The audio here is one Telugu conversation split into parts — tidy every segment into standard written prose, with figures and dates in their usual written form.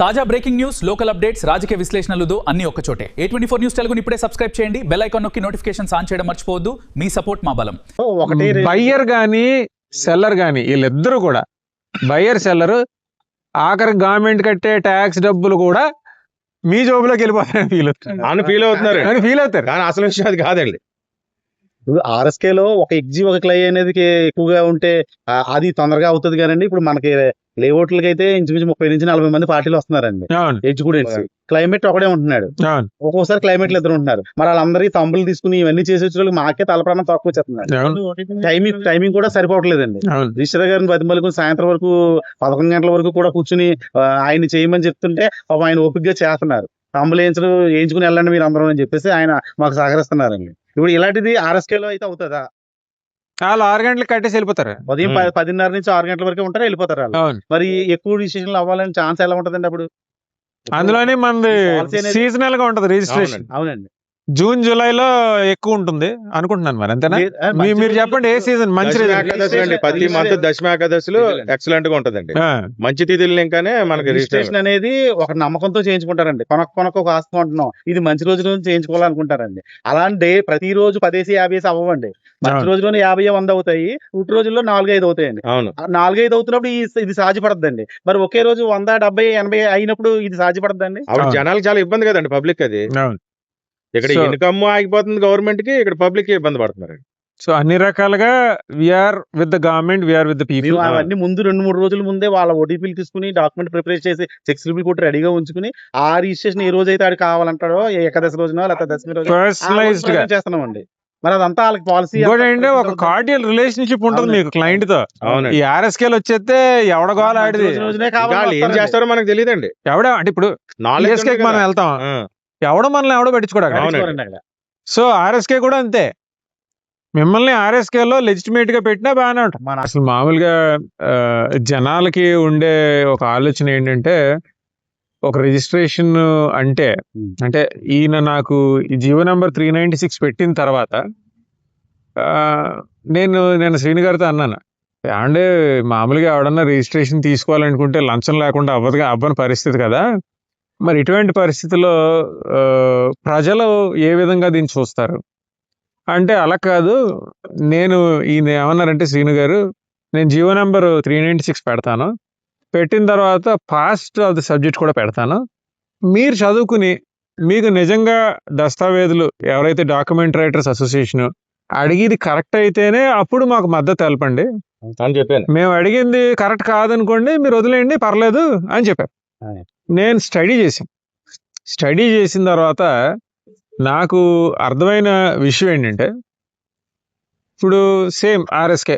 తాజా బ్రేకింగ్ న్యూస్, లోకల్ అప్డేట్స్, రాజకీయ విశ్లేషణలు అన్ని ఒక్క చోటే. A24 న్యూస్ తెలుగుని ఇప్పుడే సబ్స్క్రైబ్ చేయండి. బెల్ ఐకాన్ నొక్కి నోటిఫికేషన్స్ ఆన్ చేయడం మర్చిపోవద్దు. మీ సపోర్ట్ మా బలం. బయ్యర్ గానీ సెల్లర్ గానీ వీళ్ళిద్దరూ కూడా బయ్యర్ సెల్లర్ ఆఖరి గవర్నమెంట్ కట్టే ట్యాక్స్ డబ్బులు కూడా మీ జోబులోకి వెళ్ళిపోతారని ఫీల్ అవుతారు కానీ అసలు విషయం అది కాదండి. ఇప్పుడు ఆర్ఎస్కే లో ఒక ఎగ్జి ఒక క్లై అనేది ఎక్కువగా ఉంటే అది తొందరగా అవుతుంది కానండి. ఇప్పుడు మనకి లేఅవుట్లకి అయితే ఇంచుమించు 30 నుంచి 40 మంది పార్టీలు వస్తున్నారండి. ఎగ్జిక్యూటివ్స్ క్లైమేట్ ఒకడే ఉంటున్నాడు, ఒక్కొక్కసారి క్లైమేట్ ఇద్దరు ఉంటున్నారు. మరి వాళ్ళందరికీ తంబులు తీసుకుని ఇవన్నీ చేసే వాళ్ళకి మాకే తలప్రాణం తక్కువ వచ్చేస్తున్నారు. టైమింగ్ కూడా సరిపోవట్లేదండి. రిజిస్టర్ గారిని బతిమలుకుని సాయంత్రం వరకు 11 గంటల వరకు కూడా కూర్చుని ఆయన చేయమని చెప్తుంటే ఆయన ఓపికగా చేస్తున్నారు. తంబులు వేయించుకుని వెళ్ళండి మీరు అందరూ అని చెప్పేసి ఆయన మాకు సహకరిస్తున్నారండి. ఇప్పుడు ఇలాంటిది ఆర్ఎస్కే లో అయితే అవుతుందా? వాళ్ళు 6 గంటలకు కట్టేసి వెళ్ళిపోతారు. ఉదయం 10:30 నుంచి 6 గంటల వరకు ఉంటారు, వెళ్ళిపోతారు వాళ్ళు. మరి ఎక్కువ రిజిస్ట్రేషన్లు అవ్వాలని ఛాన్స్ ఎలా ఉంటదండి అప్పుడు? అందులోనే మనది సీజనల్ గా ఉంటది రిజిస్ట్రేషన్. అవునండి, జూన్ జూలైలో ఎక్కువ ఉంటుంది అనుకుంటున్నాను. మరి అంతేనా? మీరు చెప్పండి ఏ సీజన్ మంచి ప్రతి మంత్ దశమి ఏకాదశిలో ఎక్సలెంట్ గా ఉంటదండి. మంచి తిథులు ఇంకానే మనకి రిజిస్ట్రేషన్ అనేది ఒక నమ్మకంతో చేయించుకుంటారండి. కొనక్క ఒక ఆస్తి కొంటున్నాం, ఇది మంచి రోజుల నుంచి చేయించుకోవాలనుకుంటారండి. అలాంటి ప్రతి రోజు 10 50 అవ్వండి. మంచి రోజులోనే 50 100 అవుతాయి, పుట్టి రోజుల్లో 4-5 అవుతాయండి. 4-5 అవుతున్నప్పుడు ఇది సాధ్యపడద్దండి. మరి ఒకే రోజు 100 70 80 అయినప్పుడు ఇది సాధ్యపడద్దండి. జనాలకు చాలా ఇబ్బంది కదండి, పబ్లిక్ అది. ఇక్కడ ఇన్కమ్ ఆగిపోతుంది గవర్నమెంట్ కి, ఇక్కడ పబ్లిక్ కి ఇబ్బంది పడుతున్నారు. సో అన్ని రకాలుగా we're with the government, we're with the people. అవన్నీ ముందు 2-3 రోజుల ముందే వాళ్ళ ఓటీపీలు తీసుకుని డాక్యుమెంట్ ప్రిపేర్ చేసి చెక్ స్లిప్ కూడా రెడీగా ఉంచుకుని ఆ రిజిస్ట్రేషన్ ఏ రోజు అయితే ఆడికి కావాలంటాడో, ఏకాదశి రోజున లేకపోతే దశమి రోజు పర్సనలైజ్డ్ గా చేస్తున్నామండి. మరి అదంతా వాళ్ళకి పాలసీ. ఇంకోటి ఒక కార్డియల్ రిలేషన్షిప్ ఉంటుంది మీకు క్లయింట్ తో. ఈ ఆర్ఎస్కేలు వచ్చేస్తే ఎవడ కావాలి ఆడిది ఏం చేస్తారో మనకు తెలియదండి. ఎవడ అంటే ఇప్పుడు మనం వెళ్తాం, ఎవడో మనల్ని ఎవడో పట్టించుకోవడం. సో ఆర్ఎస్కే కూడా అంతే, మిమ్మల్ని ఆర్ఎస్కే లో లెజిటిమేట్ గా పెట్టినా బాగానే ఉంటాం. అసలు మామూలుగా జనాలకి ఉండే ఒక ఆలోచన ఏంటంటే, ఒక రిజిస్ట్రేషన్ అంటే ఈయన నాకు ఈ జీవో నెంబర్ 396 పెట్టిన తర్వాత నేను శ్రీని గారితో అన్నాను, అంటే మామూలుగా ఎవడన్నా రిజిస్ట్రేషన్ తీసుకోవాలనుకుంటే లంచం లేకుండా అవ్వని పరిస్థితి కదా, మరి ఇటువంటి పరిస్థితుల్లో ప్రజలు ఏ విధంగా దీన్ని చూస్తారు అంటే, అలా కాదు, ఈయన ఏమన్నారంటే శ్రీను గారు, నేను జీవో నెంబర్ 396 పెడతాను, పెట్టిన తర్వాత పాస్ట్ ఆఫ్ ది సబ్జెక్ట్ కూడా పెడతాను, మీరు చదువుకుని మీకు నిజంగా దస్తావేజులు ఎవరైతే డాక్యుమెంట్ రైటర్స్ అసోసియేషన్ అడిగిది కరెక్ట్ అయితేనే అప్పుడు మాకు మద్దతు తెలపండి అని చెప్పాను. మేము అడిగింది కరెక్ట్ కాదనుకోండి మీరు వదిలేయండి పర్లేదు అని చెప్పారు. నేను స్టడీ చేసిన తర్వాత నాకు అర్థమైన విషయం ఏంటంటే, ఇప్పుడు సేమ్ ఆర్ఎస్కే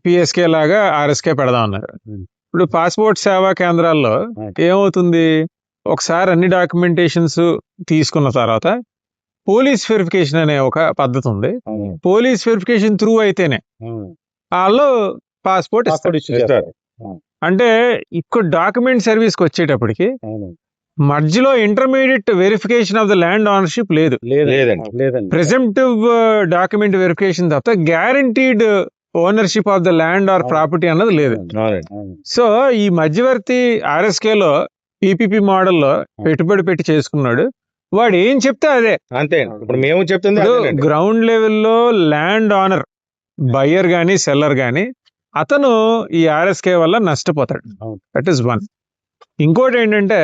పిఎస్కే లాగా ఆర్ఎస్కే పెడదాం అన్నారు. ఇప్పుడు పాస్పోర్ట్ సేవా కేంద్రాల్లో ఏమవుతుంది, ఒకసారి అన్ని డాక్యుమెంటేషన్స్ తీసుకున్న తర్వాత పోలీస్ వెరిఫికేషన్ అనే ఒక పద్ధతి ఉంది. పోలీస్ వెరిఫికేషన్ త్రూ అయితేనే వాళ్ళు పాస్పోర్ట్ ఇస్తారు. అంటే ఇక్కడ డాక్యుమెంట్ సర్వీస్కి వచ్చేటప్పటికి మధ్యలో intermediate verification of the land ownership లేదు. ప్రెజెంప్టివ్ డాక్యుమెంట్ వెరిఫికేషన్ తప్ప guaranteed ownership of the land are property అన్నది లేదు. సో ఈ మధ్యవర్తి ఆర్ఎస్కే లో పీపీపీ మోడల్లో పెట్టుబడి పెట్టి చేసుకున్నాడు, వాడు ఏం చెప్తే అదే అంతే. ఇప్పుడు మేము చెప్తుంది గ్రౌండ్ లెవెల్లో ల్యాండ్ ఓనర్ బయ్యర్ గానీ సెల్లర్ గానీ అతను ఈ ఆర్ఎస్కే వల్ల నష్టపోతాడు. That is one. ఇంకోటి ఏంటంటే,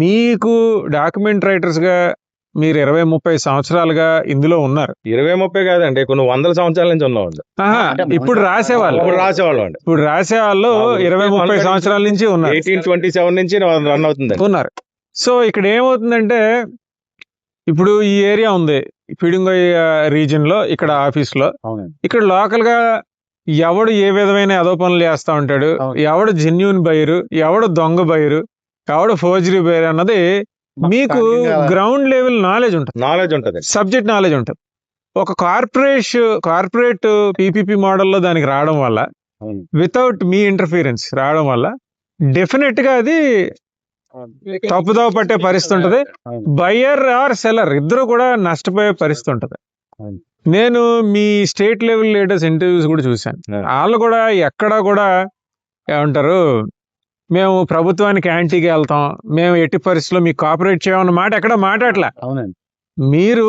మీకు డాక్యుమెంట్ రైటర్స్ గా మీరు 20-30 సంవత్సరాలుగా ఇందులో ఉన్నారు. 20-30 కాదండి, కొన్ని 100 సంవత్సరాల నుంచి ఉన్నామండి. ఇప్పుడు రాసేవాళ్ళు 20-30 సంవత్సరాల నుంచి ఉన్నారు. 1827 నుంచి రన్ అవుతుంది ఉన్నారు. సో ఇక్కడ ఏమవుతుందంటే, ఇప్పుడు ఈ ఏరియా ఉంది పిడుంగొయ్య రీజియన్ లో, ఇక్కడ ఆఫీస్ లో, ఇక్కడ లోకల్ గా ఎవడు ఏ విధమైన ఏదో పనులు చేస్తా ఉంటాడు, ఎవడు జెన్యూన్ బయరు, ఎవడు దొంగ బయరు, ఎవడు ఫోర్జరీ బయరు అన్నది మీకు గ్రౌండ్ లెవెల్ నాలెడ్జ్ ఉంటుంది, సబ్జెక్ట్ నాలెడ్జ్ ఉంటుంది. ఒక కార్పొరేట్ పీపీపీ మోడల్లో దానికి రావడం వల్ల, వితౌట్ మీ ఇంటర్ఫీరెన్స్ రావడం వల్ల డెఫినెట్ గా అది తప్పుదోవ పట్టే పరిస్థితి ఉంటుంది. బయ్యర్ ఆర్ సెల్లర్ ఇద్దరు కూడా నష్టపోయే పరిస్థితి ఉంటుంది. నేను మీ స్టేట్ లెవెల్ లీడర్స్ ఇంటర్వ్యూస్ కూడా చూశాను. వాళ్ళు కూడా ఎక్కడా కూడా ఏమంటారు, మేము ప్రభుత్వానికి యాంటీగా వెళ్తాం, మేము ఎట్టి పరిస్థితుల్లో మీకు కోఆపరేట్ చేయమన్న మాట ఎక్కడ మాట్లాడలే. అవునండి. మీరు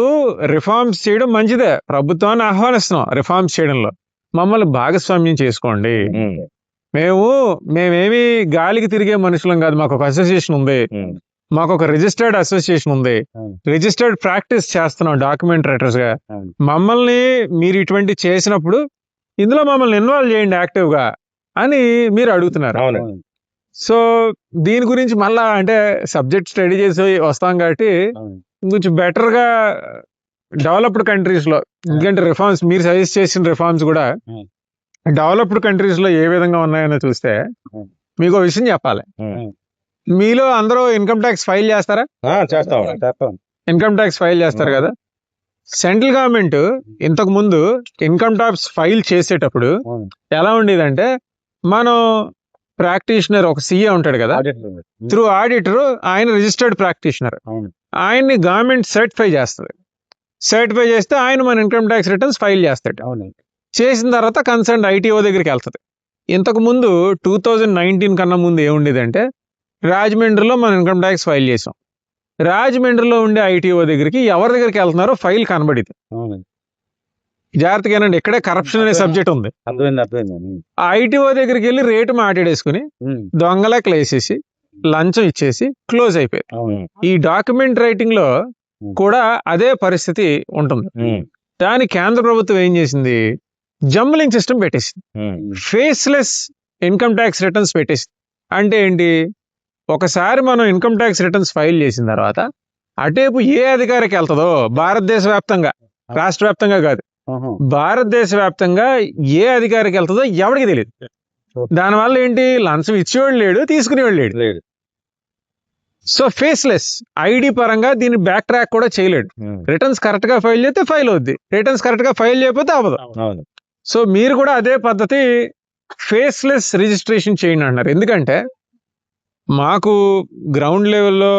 రిఫార్మ్స్ చేయడం మంచిదే, ప్రభుత్వాన్ని ఆహ్వానిస్తున్నాం రిఫార్మ్స్ చేయడంలో, మమ్మల్ని భాగస్వామ్యం చేసుకోండి. మేమేమి గాలికి తిరిగే మనుషులం కాదు, మాకు ఒక అసోసియేషన్ ఉంది, మాకు ఒక రిజిస్టర్డ్ అసోసియేషన్ ఉంది, రిజిస్టర్డ్ ప్రాక్టీస్ చేస్తున్నాం డాక్యుమెంట్ రైటర్స్ గా. మమ్మల్ని మీరు ఇటువంటి చేసినప్పుడు ఇందులో మమ్మల్ని ఇన్వాల్వ్ చేయండి యాక్టివ్ గా అని మీరు అడుగుతున్నారు. సో దీని గురించి మళ్ళా అంటే సబ్జెక్ట్ స్టడీ చేసి వస్తాం కాబట్టి కొంచెం బెటర్ గా డెవలప్డ్ కంట్రీస్ లో, ఎందుకంటే రిఫార్మ్స్ మీరు సజెస్ట్ చేసిన రిఫార్మ్స్ కూడా డెవలప్డ్ కంట్రీస్ లో ఏ విధంగా ఉన్నాయని చూస్తే మీకు విషయం చెప్పాలి. మీలో అందరూ ఇన్కమ్ ట్యాక్స్ ఫైల్ చేస్తారా? ఇన్కమ్ ట్యాక్స్ ఫైల్ చేస్తారు కదా. సెంట్రల్ గవర్నమెంట్ ఇంతకు ముందు ఇన్కమ్ ట్యాక్స్ ఫైల్ చేసేటప్పుడు ఎలా ఉండేదంటే, మనం ప్రాక్టీషనర్ ఒక సీఏ ఉంటాడు కదా, త్రూ ఆడిటర్, ఆయన రిజిస్టర్డ్ ప్రాక్టీషనర్, ఆయన్ని గవర్నమెంట్ సర్టిఫై చేస్తుంది. సర్టిఫై చేస్తే ఆయన మన ఇన్కమ్ ట్యాక్స్ రిటర్న్స్ ఫైల్ చేస్తాడు. చేసిన తర్వాత కన్సర్న్ ఐటీఓ దగ్గరికి వెళ్తుంది. ఇంతకు ముందు 2019 కన్నా ముందు ఏముండేదంటే, రాజమండ్రిలో మనం ఇన్కమ్ ట్యాక్స్ ఫైల్ చేసాం, రాజమండ్రిలో ఉండే ఐటీఓ దగ్గరికి ఎవరి దగ్గరికి వెళ్తున్నారో ఫైల్ కనబడింది. జాగ్రత్తగానండి, ఇక్కడే కరప్షన్ అనే సబ్జెక్ట్ ఉంది. ఆ ఐటీఓ దగ్గరికి వెళ్ళి రేటు మాట్లాడేసుకుని దొంగలెక్కలు వేసేసి లంచం ఇచ్చేసి క్లోజ్ అయిపోయింది. ఈ డాక్యుమెంట్ రైటింగ్ లో కూడా అదే పరిస్థితి ఉంటుంది. దాని కేంద్ర ప్రభుత్వం ఏం చేసింది, జంబ్లింగ్ సిస్టమ్ పెట్టేసింది, ఫేస్లెస్ ఇన్కమ్ ట్యాక్స్ రిటర్న్స్ పెట్టేసింది. అంటే ఏంటి, ఒకసారి మనం ఇన్కమ్ ట్యాక్స్ రిటర్న్స్ ఫైల్ చేసిన తర్వాత అటేపు ఏ అధికారికి వెళ్తుందో, భారతదేశ వ్యాప్తంగా, రాష్ట్ర వ్యాప్తంగా కాదు, భారతదేశ వ్యాప్తంగా ఏ అధికారికి వెళ్తుందో ఎవరికి తెలియదు. దానివల్ల ఏంటి, లంచం ఇచ్చేవాడు లేడు, తీసుకునేవాడు లేడు. సో ఫేస్లెస్, ఐడి పరంగా దీన్ని బ్యాక్ ట్రాక్ కూడా చేయలేడు. రిటర్న్స్ కరెక్ట్ గా ఫైల్ చేస్తే ఫైల్ అవుద్ది, రిటర్న్స్ కరెక్ట్ గా ఫైల్ చేయకపోతే అవ్వదు. సో మీరు కూడా అదే పద్ధతి ఫేస్లెస్ రిజిస్ట్రేషన్ చేయండి అంటున్నారు. ఎందుకంటే మాకు గ్రౌండ్ లెవెల్లో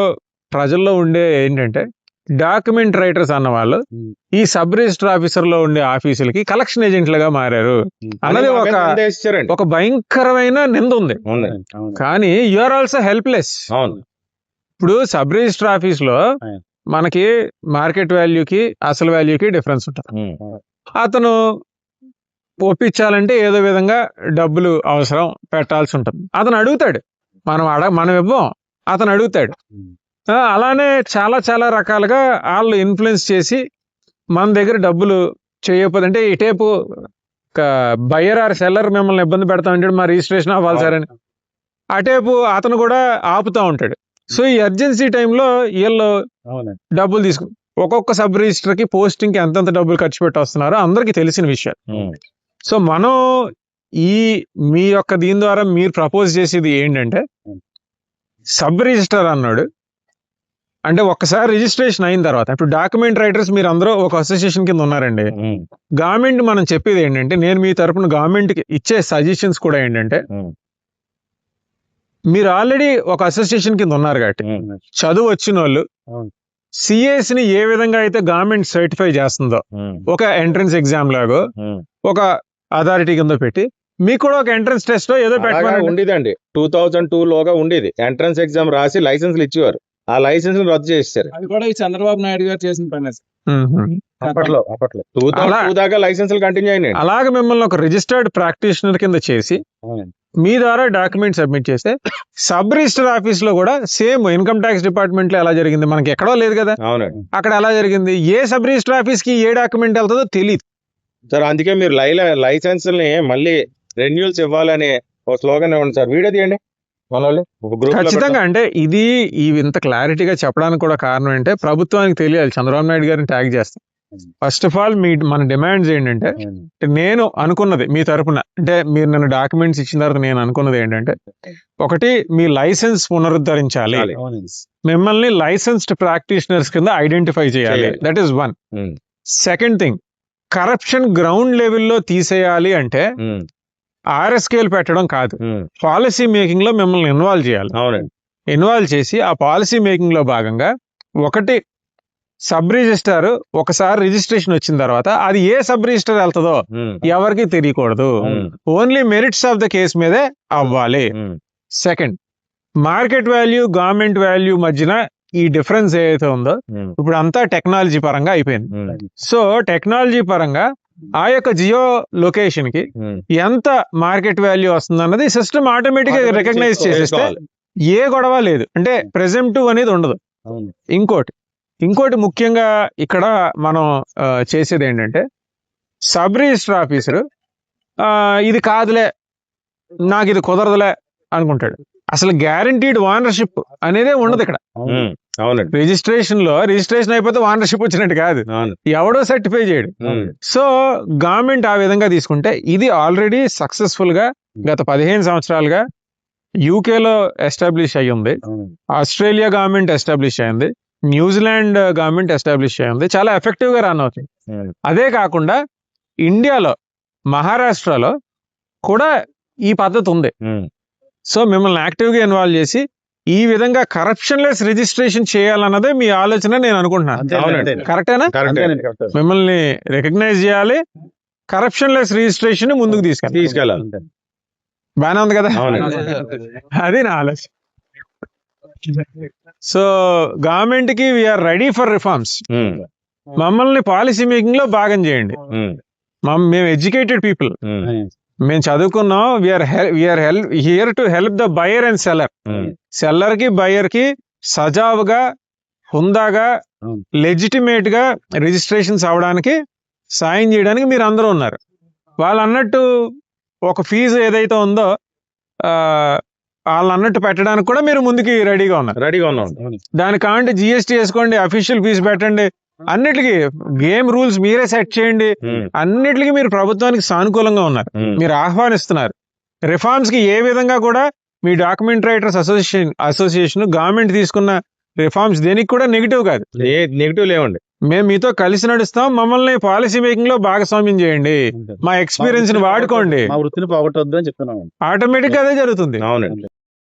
ప్రజల్లో ఉండే ఏంటంటే, డాక్యుమెంట్ రైటర్స్ అన్న వాళ్ళు ఈ సబ్ రిజిస్టర్ ఆఫీసర్ లో ఉండే ఆఫీసులకి కలెక్షన్ ఏజెంట్లుగా మారారు అన్నది ఒక భయంకరమైన నింద ఉంది. కానీ యు ఆర్ ఆల్సో హెల్ప్లెస్. ఇప్పుడు సబ్ రిజిస్టర్ ఆఫీస్ లో మనకి మార్కెట్ వాల్యూకి అసలు వాల్యూకి డిఫరెన్స్ ఉంటుంది. అతను ఒప్పించాలంటే ఏదో విధంగా డబ్బులు అవసరం పెట్టాల్సి ఉంటుంది. అతను అడుగుతాడు, మనం ఇవ్వం, అతను అడుగుతాడు. అలానే చాలా చాలా రకాలుగా వాళ్ళు ఇన్ఫ్లుయెన్స్ చేసి మన దగ్గర డబ్బులు చేయకపోతే, అంటే ఇటేపు బయ్యర్ ఆర్ సెల్లర్ మిమ్మల్ని ఇబ్బంది పెడతా ఉంటాడు, మా రిజిస్ట్రేషన్ అవ్వాలి సార్ అని, అటేపు అతను కూడా ఆపుతా ఉంటాడు. సో ఈ అర్జెన్సీ టైంలో వీళ్ళు డబ్బులు తీసుకుని ఒక్కొక్క సబ్ రిజిస్టర్ కి పోస్టింగ్ కి ఎంతెంత డబ్బులు ఖర్చు పెట్టి వస్తున్నారో అందరికి తెలిసిన విషయాలు. సో మనం మీ యొక్క దీని ద్వారా మీరు ప్రపోజ్ చేసేది ఏంటంటే, సబ్ రిజిస్టర్ అన్నాడు అంటే ఒక్కసారి రిజిస్ట్రేషన్ అయిన తర్వాత, ఇప్పుడు డాక్యుమెంట్ రైటర్స్ మీరు అందరూ ఒక అసోసియేషన్ కింద ఉన్నారండి. గవర్నమెంట్ మనం చెప్పేది ఏంటంటే, నేను మీ తరపున గవర్నమెంట్ కి ఇచ్చే సజెషన్స్ కూడా ఏంటంటే, మీరు ఆల్రెడీ ఒక అసోసియేషన్ కింద ఉన్నారు కాబట్టి చదువు వచ్చిన వాళ్ళు సిఎస్ ని ఏ విధంగా అయితే గవర్నమెంట్ సర్టిఫై చేస్తుందో, ఒక ఎంట్రన్స్ ఎగ్జామ్ లాగో ఒక అథారిటీ కింద పెట్టి మీకు కూడా ఒక ఎంట్రన్స్ టెస్ట్ ఏదో పెట్టమని ఉండేదండి. 2002 లోగా ఉండేది. ఎంట్రన్స్ ఎగ్జామ్ రాసి లైసెన్స్లు ఇచ్చేవారు, ఆ లైసెన్స్ రద్దు చేస్తారు. అది కూడా ఈ చంద్రబాబు నాయుడు గారు చేసిన పని. అప్పట్లో 2002 దాకా లైసెన్స్లు కంటిన్యూ అయినాయి. అలాగే మిమ్మల్ని ఒక రిజిస్టర్డ్ ప్రాక్టీషనర్ కింద చేసి మీ ద్వారా డాక్యుమెంట్ సబ్మిట్ చేస్తే, సబ్ రిజిస్టర్ ఆఫీస్ లో కూడా సేమ్ ఇన్కమ్ ట్యాక్స్ డిపార్ట్మెంట్ లో ఎలా జరిగింది, మనకి ఎక్కడో లేదు కదా, అక్కడ ఎలా జరిగింది, ఏ సబ్ రిజిస్టర్ ఆఫీస్ కి ఏ డాక్యుమెంట్ వెళ్తుందో తెలియదు సార్. అందుకే మీరు లైసెన్స్ ని మళ్ళీ రెన్యూల్స్ ఇవ్వాలని ఒక స్లోగన్ ఇవ్వండి సార్. వీడియో తీయండి మన వాళ్ళు. ఖచ్చితంగా. అంటే ఇది ఇంత క్లారిటీగా చెప్పడానికి కూడా కారణం ఏంటంటే, ప్రభుత్వానికి తెలియాలి, చంద్రబాబు నాయుడు గారిని ట్యాగ్ చేస్తాం. ఫస్ట్ ఆఫ్ ఆల్ మన డిమాండ్స్ ఏంటంటే, నేను అనుకున్నది మీ తరపున, అంటే మీరు నన్ను డాక్యుమెంట్స్ ఇచ్చిన తర్వాత నేను అనుకున్నది ఏంటంటే, ఒకటి మీ లైసెన్స్ పునరుద్ధరించాలి, మిమ్మల్ని లైసెన్స్డ్ ప్రాక్టీషనర్స్ కింద ఐడెంటిఫై చేయాలి. That is one. Second thing, corruption ground లెవెల్లో తీసేయాలి అంటే ఆర్ఎస్కేలు పెట్టడం కాదు, పాలసీ మేకింగ్ లో మిమ్మల్ని ఇన్వాల్వ్ చేయాలి. ఇన్వాల్వ్ చేసి ఆ పాలసీ మేకింగ్ లో భాగంగా, ఒకటి సబ్ రిజిస్టర్ ఒకసారి రిజిస్ట్రేషన్ వచ్చిన తర్వాత అది ఏ సబ్ రిజిస్టర్ వెళ్తుందో ఎవరికి తెలియకూడదు, only merits of the case మీదే అవ్వాలి. Second, market value government value మధ్యన ఈ డిఫరెన్స్ ఏదైతే ఉందో ఉమ్, ఇప్పుడు అంతా టెక్నాలజీ పరంగా అయిపోయింది. ఉమ్, సో టెక్నాలజీ పరంగా ఆ యొక్క జియో లొకేషన్ కి ఉమ్. ఎంత మార్కెట్ వాల్యూ వస్తుంది అన్నది సిస్టమ్ ఆటోమేటిక్ గా Automatic రికగ్నైజ్ చేసేస్తే చేసుకోవాలి. ఏ గొడవ లేదు, అంటే ప్రెజెంటివ్ అనేది ఉండదు. అవును. ఇంకోటి ముఖ్యంగా ఇక్కడ మనం చేసేది ఏంటంటే సబ్ రిజిస్టర్ ఆఫీసర్ ఇది కాదులే నాకు ఇది కుదరదులే అనుకుంటాడు. అసలు గ్యారంటీడ్ ఓనర్షిప్ అనేదే ఉండదు ఇక్కడ. ఉమ్, అవునండి. రిజిస్ట్రేషన్ అయిపోతే ఓనర్షిప్ వచ్చినట్టు కాదు, అవును. ఎవడో సర్టిఫై చేయడు. ఉమ్, సో గవర్నమెంట్ ఆ విధంగా తీసుకుంటే ఇది ఆల్రెడీ సక్సెస్ఫుల్ గా గత 15 సంవత్సరాలుగా యూకేలో ఎస్టాబ్లిష్ అయ్యి ఉంది, అవును. ఆస్ట్రేలియా గవర్నమెంట్ ఎస్టాబ్లిష్ అయింది, న్యూజిలాండ్ గవర్నమెంట్ ఎస్టాబ్లిష్ అయింది, చాలా ఎఫెక్టివ్ గా రన్ అవుతుంది. ఉమ్, అదే కాకుండా ఇండియాలో మహారాష్ట్రలో కూడా ఈ పద్ధతి ఉంది. ఉమ్. సో మిమ్మల్ని యాక్టివ్ గా ఇన్వాల్వ్ చేసి ఈ విధంగా కరప్షన్ లెస్ రిజిస్ట్రేషన్ చేయాలన్నదే మీ ఆలోచన నేను అనుకుంటున్నాను. అంతే, అవునండి. అంతే. కరెక్టేనా? కరెక్టే. అంతేనండి, correct. మిమ్మల్ని రికగ్నైజ్ చేయాలి, కరప్షన్ లెస్ రిజిస్ట్రేషన్ ముందుకు తీసుకెళ్ళాలి. తీసుకెళ్ళాలి. అంతే. బానే ఉంది కదా? అవునండి. అది నా ఆలోచన. సో గవర్నమెంట్ కి వీఆర్ రెడీ ఫర్ రిఫార్మ్స్. ఉమ్, మమ్మల్ని పాలసీ మేకింగ్ లో భాగం చేయండి. ఉమ్, మేము ఎడ్యుకేటెడ్ పీపుల్, ఉమ్, మేము చదువుకున్నాం. We're here to help the buyer and seller. Um. Seller కి బయర్ కి సజావుగా, హుందాగా, అవును. లెజిటిమేట్ గా రిజిస్ట్రేషన్స్ అవడానికి సాయం చేయడానికి మీరు అందరూ ఉన్నారు. వాళ్ళు అన్నట్టు ఒక ఫీజు ఏదైతే ఉందో వాళ్ళు అన్నట్టు పెట్టడానికి కూడా మీరు ముందుకి రెడీగా ఉన్నారు. రెడీగా ఉన్నాం. దానికి కావాలంటే జిఎస్టీ వేసుకోండి, అఫీషియల్ ఫీజు పెట్టండి, అన్నిటికీ గేమ్ రూల్స్ మీరే సెట్ చేయండి. ఉమ్, అన్నిటికీ మీరు ప్రభుత్వానికి సానుకూలంగా ఉన్నారు, ఉమ్. మీరు ఆహ్వానిస్తున్నారు. రిఫార్మ్స్ కి ఏ విధంగా కూడా మీ డాక్యుమెంట్ రైటర్స్ అసోసియేషన్ గవర్నమెంట్ తీసుకున్న రిఫార్మ్స్ దేనికి కూడా నెగిటివ్ కాదు. నెగిటివ్ లేవండి. మేము మీతో కలిసి నడుస్తాం, మమ్మల్ని పాలసీ మేకింగ్ లో భాగస్వామ్యం చేయండి, అంతే. మా ఎక్స్పీరియన్స్ ని వాడుకోండి. మా వృత్తిని పోగొట్టొద్దు అని చెప్తున్నాం. ఆటోమేటిక్ గా అదే జరుగుతుంది. అవునండి.